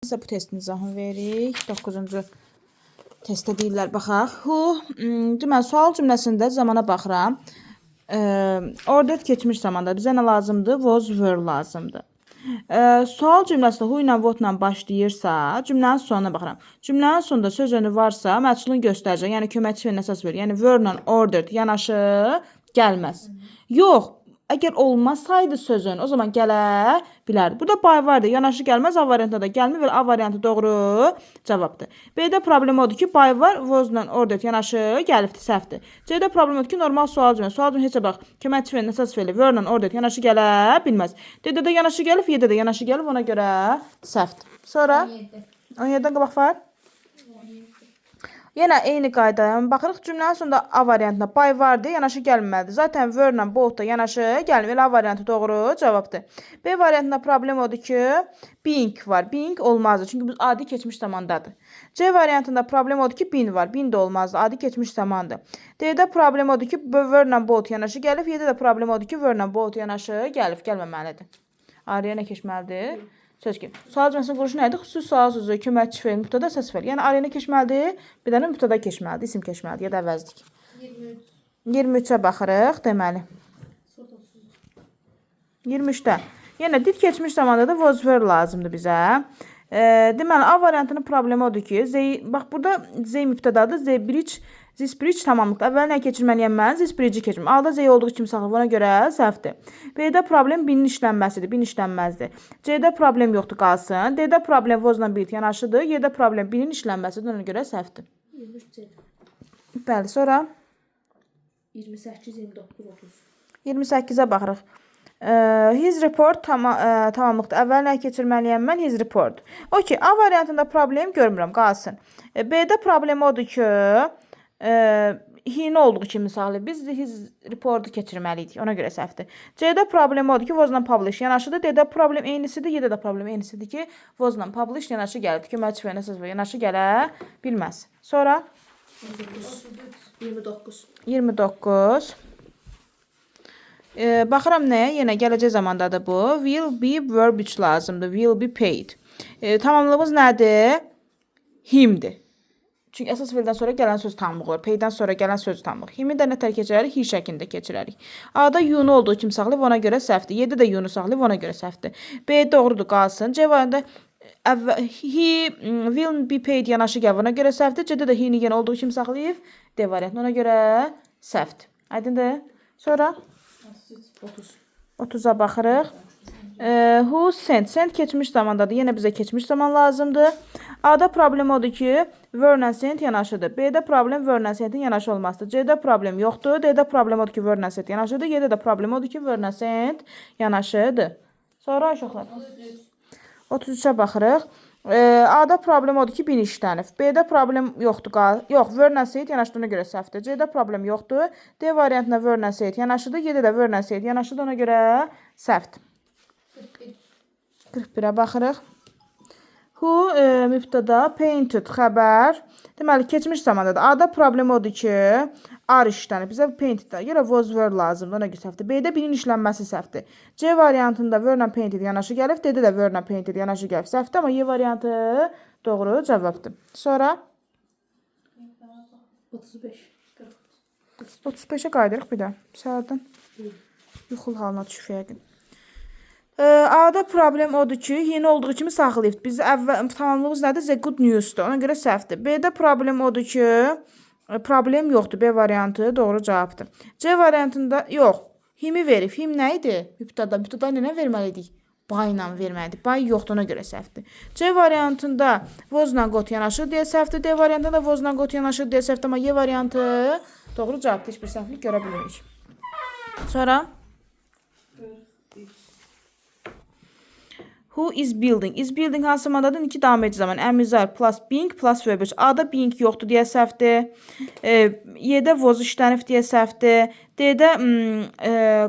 Sizə bu testin izahını veririk. 9-cu testdə deyirlər, baxaq. Deməli, sual cümləsində zamana baxıram. Order keçmiş zamanda bizə nə lazımdır? Was, were lazımdır. Sual cümləsində who ilə what ilə başlayırsa, cümlənin sonuna baxıram. Cümlənin sonunda söz önü varsa, məhsulun göstərəcək, yəni köməkçi və əsas verir. Yəni were ilə ordered yanaşı gəlməz. Yox. Əgər olmasaydı sözün, o zaman gələ bilərdi. Burada by vardı, yanaşı gəlməz, A variantında da gəlmir və A variantı doğru cavabdır. B-də problem odur ki, by var, was-la ordered yanaşı gəlibdir, səhvdir. C-də problem odur ki, normal sual cümlə. Sual cümlə heç bax, köməkçi və əsas fe'li were-la ordered yanaşı gələ bilməz. D-də də yanaşı gəlib, Y-də də yanaşı gəlib, ona görə səhvdir. Sonra 17-dən qabaq var. Yenə eyni qaydaya baxırıq. Cümlənin sonunda A variantına by vardı, yanaşı gəlməlidir. Zaten were-la both da yanaşı gəlmir. A variantı doğru cavabdır. B variantında problem odur ki, being var. Being olmazdı. Çünki bu adi keçmiş zamandadır. C variantında problem odur ki, been var. Been də olmazdı. Adi keçmiş zamandır. D-də problem odur ki, were-la both yanaşı gəlib. Y-də də problem odur ki, were-la both yanaşı gəlib. Gəlməməlidir. Araya nə keçməlidir? Söz ki, sual cümləsinin quruluşu nə idi? Xüsusi sual sözü, köməkçi fe'l, mübtəda, səs fe'l. Yəni araya nə keçməlidir? Bir dənə mübtəda keçməlidir, isim keçməlidir ya da əvəzlik. 23-ə baxırıq, deməli. 23-də. Yenə did keçmiş zamanda da was, were lazımdır bizə. Deməli, A variantının problemi odur ki, bax burada Z mübtədadır, This bridge tamamlıqda. Əvvəl nə keçirməliyəm mən? This bridge keçirim. A-da Z olduğu kimi saxlayıb, ona görə səhvdir. B-də problem binin işlənməsidir, bin işlənməzdir. C-də problem yoxdur, qalsın. D-də problem was-la bir yanaşıdır. Y-də problem binin işlənməsidir, ona görə səhvdir. 23C. Bəli, sonra 28, 29, 30. 28-ə baxırıq. His report tamamlıqda. Əvvəl nə keçirməliyəm mən? His report. Okey, A variantında problem görmürəm, qalsın. B-də problem odur ki, hini olduğu kimi saxlayıb. Biz his reportu keçirməliydik. Ona görə səhvdir. C-də problem odur ki, was-la publish yanaşıdır. D-də problem eynisidir. Y-də də problem eynisidir ki, was-la publish yanaşı gəlir. Köməkçi və əsas yanaşı gələ bilməz. Sonra 29. 29. Baxıram nəyə? Yenə gələcək zamandadır bu. Will be verb 3 lazımdır. Will be paid. Tamamlığımız nədir? Himdir. Çünki əsas fe'ldən sonra gələn söz tamlıq olur. Pay'dən sonra gələn söz tamlıq. Himi də nətər keçirərik? He şəklində keçirərik. A-da you-nu olduğu kimi saxlayıb, ona görə səhvdir. Y-də də you-nu saxlayıb, ona görə səhvdir. B doğrudur, qalsın. C variantında he will be paid yanaşı gəlir, ona görə səhvdir. C-də də he-ni yenə olduğu kimi saxlayıb, D variantına, ona görə səhvdir. Aydındır? Sonra 30. 30-a baxırıq. Who sent? Sent keçmiş zamandadır. Yenə bizə keçmiş zaman lazımdır. A-da problem odur ki, were-la sent yanaşıdır. B-də problem were-la sentin yanaşı olmasıdır. C-də problem yoxdur. D-də problem odur ki, were-la sent yanaşıdır. Y-də də problem odur ki, were-la sent yanaşıdır. Sonra uşaqlar 33-ə baxırıq. A-da problem odur ki, bin işlənib. B-də problem yoxdur. Yox, were-la sent yanaşdığına görə səhvdir. C-də problem yoxdur. D variantına were-la sent yanaşıdır. Y-də də were-la sent yanaşıdır, ona görə səhvdir. 41-ə baxırıq. Who mübtəda, painted xəbər. Deməli, keçmiş zamandadır. A-da problem odur ki, are işlənib. Bizə painted-də görə was, were lazımdır, ona görə səhvdir. B-də binin işlənməsi səhvdir. C variantında were-la painted yanaşı gəlib. D-də də were-la painted yanaşı gəlib. Səhvdir, amma Y variantı doğru cavabdır. Sonra 35. 35-ə qayıdırıq bir də. Səhərdən yuxul halına düşüb yəqin. A-da problem odur ki, yeni olduğu kimi saxlayıb. Biz tamamlığımız nədir? The good news-dur. Ona görə səhvdir. B-də problem odur ki, problem yoxdur. B variantı doğru cavabdır. C variantında yox. Himi verib. Him nə idi? Mübtəda. Mübtəda ilə verməliydik? By ilə verməliydik. By yoxdur, ona görə səhvdir. C variantında was-la got yanaşır deyə səhvdir. D variantında da was-la got yanaşır deyə səhvdir. Amma Y variantı doğru cavabdır. Heç bir səhvlik görə bilmirik. Sonra Who is building? Is building hansı zamandadır? 2 davam edici zaman. Əmizar plus being plus verb. A-da being yoxdur deyə səhvdir. Y-də was işlənib deyə səhvdir. D-də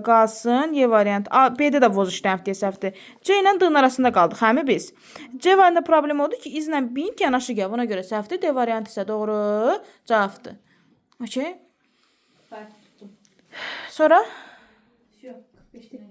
qalsın. Y variant. B-də də was işlənib deyə səhvdir. C ilə D-nin arasında qaldıq. Həmi biz. C variantında problem odur ki, is ilə being yanaşı gəlir. Ona görə səhvdir. D variantı isə doğru cavabdır. Okey? Sonra? Yok, 45'te.